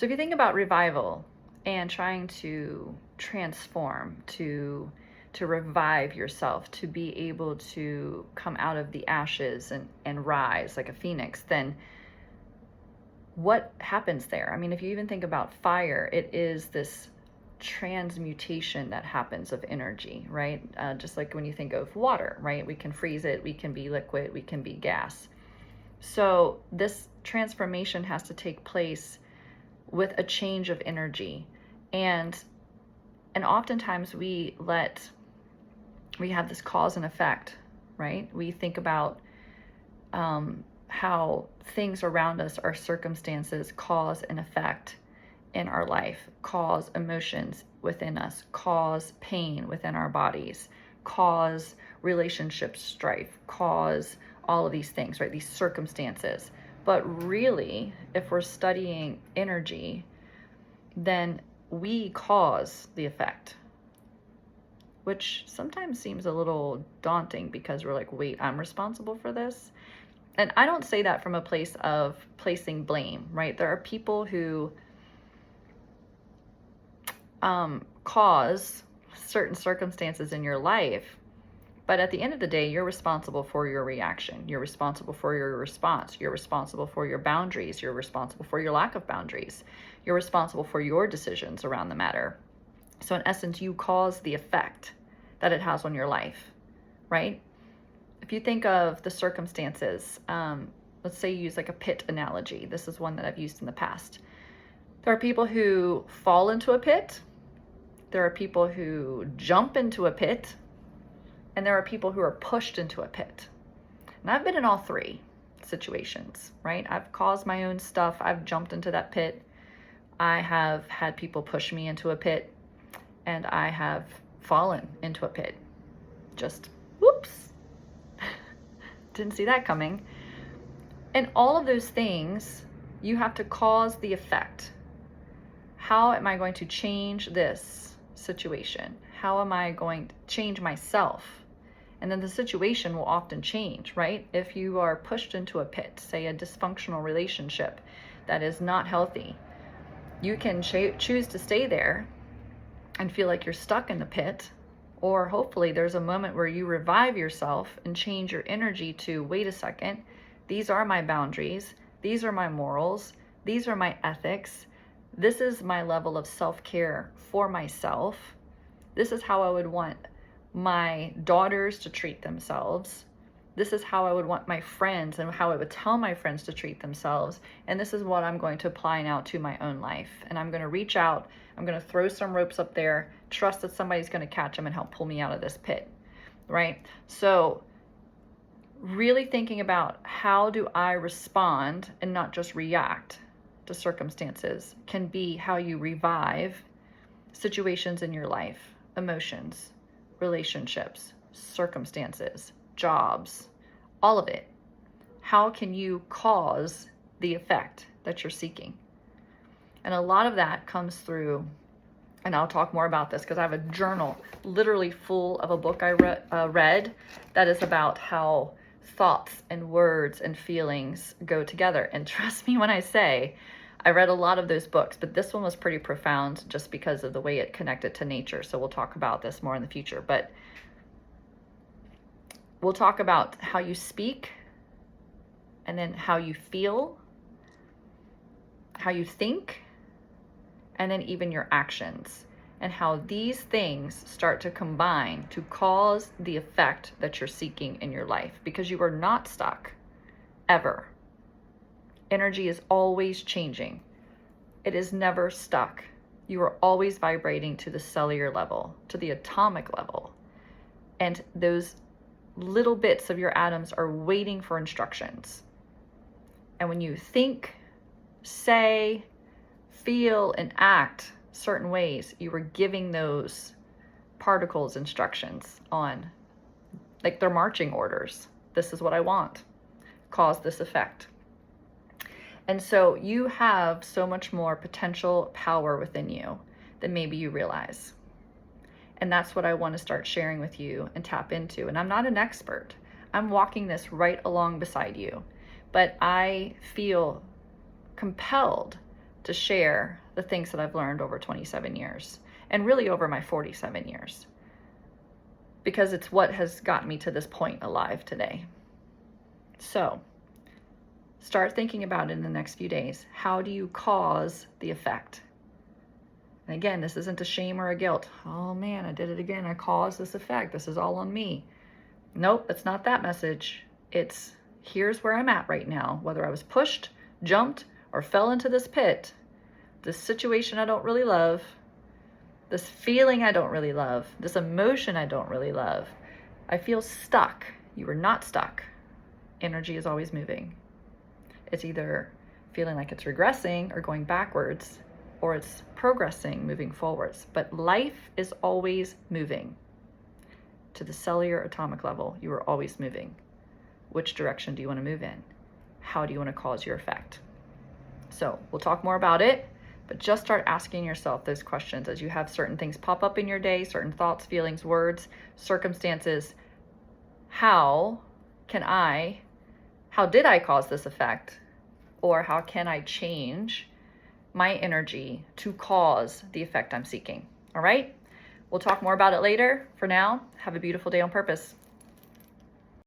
So if you think about revival and trying to transform, to revive yourself, to be able to come out of the ashes and rise like a phoenix, then what happens there? I mean, if you even think about fire, it is this transmutation that happens of energy, right? Just like when you think of water, right? We can freeze it, we can be liquid, we can be gas. So this transformation has to take place with a change of energy. And oftentimes we have this cause and effect, right? We think about how things around us, our circumstances, cause and effect in our life, cause emotions within us, cause pain within our bodies, cause relationship strife, cause all of these things, right? These circumstances. But really, if we're studying energy, then we cause the effect, which sometimes seems a little daunting because we're like, wait, I'm responsible for this? And I don't say that from a place of placing blame, right? There are people who cause certain circumstances in your life, but at the end of the day, you're responsible for your reaction. You're responsible for your response. You're responsible for your boundaries. You're responsible for your lack of boundaries. You're responsible for your decisions around the matter. So in essence, you cause the effect that it has on your life, right? If you think of the circumstances, let's say you use like a pit analogy. This is one that I've used in the past. There are people who fall into a pit. There are people who jump into a pit. And there are people who are pushed into a pit. And I've been in all three situations, right? I've caused my own stuff. I've jumped into that pit. I have had people push me into a pit. And I have fallen into a pit. Just, whoops. Didn't see that coming. And all of those things, you have to cause the effect. How am I going to change this situation? How am I going to change myself? And then the situation will often change, right? If you are pushed into a pit, say a dysfunctional relationship that is not healthy, you can choose to stay there and feel like you're stuck in the pit. Or hopefully there's a moment where you revive yourself and change your energy to, wait a second, these are my boundaries, these are my morals, these are my ethics, this is my level of self-care for myself, this is how I would want my daughters to treat themselves, this is how I would want my friends and how I would tell my friends to treat themselves, and this is what I'm going to apply now to my own life. And I'm going to reach out, I'm going to throw some ropes up there, trust that somebody's going to catch them and help pull me out of this pit, right? So really thinking about how do I respond and not just react to circumstances can be how you revive situations in your life, emotions, relationships, circumstances, jobs, all of it. How can you cause the effect that you're seeking? And a lot of that comes through, and I'll talk more about this because I have a journal literally full of a book I read that is about how thoughts and words and feelings go together. And trust me when I say, I read a lot of those books, but this one was pretty profound just because of the way it connected to nature. So we'll talk about this more in the future, but we'll talk about how you speak and then how you feel, how you think, and then even your actions, and how these things start to combine to cause the effect that you're seeking in your life, because you are not stuck, ever. Energy is always changing. It is never stuck. You are always vibrating to the cellular level, to the atomic level. And those little bits of your atoms are waiting for instructions. And when you think, say, feel, and act certain ways, you are giving those particles instructions on, like they're marching orders. This is what I want. Cause this effect. And so you have so much more potential power within you than maybe you realize. And that's what I want to start sharing with you and tap into. And I'm not an expert. I'm walking this right along beside you. But I feel compelled to share the things that I've learned over 27 years and really over my 47 years, because it's what has gotten me to this point alive today. So start thinking about it in the next few days. How do you cause the effect? And again, this isn't a shame or a guilt. Oh man, I did it again. I caused this effect. This is all on me. Nope, it's not that message. It's here's where I'm at right now. Whether I was pushed, jumped, or fell into this pit, this situation I don't really love, this feeling I don't really love, this emotion I don't really love. I feel stuck. You are not stuck. Energy is always moving. It's either feeling like it's regressing or going backwards, or it's progressing, moving forwards. But life is always moving. To the cellular atomic level, you are always moving. Which direction do you want to move in? How do you want to cause your effect? So we'll talk more about it, but just start asking yourself those questions as you have certain things pop up in your day, certain thoughts, feelings, words, circumstances. How did I cause this effect? Or how can I change my energy to cause the effect I'm seeking? All right? We'll talk more about it later. For now, have a beautiful day on purpose.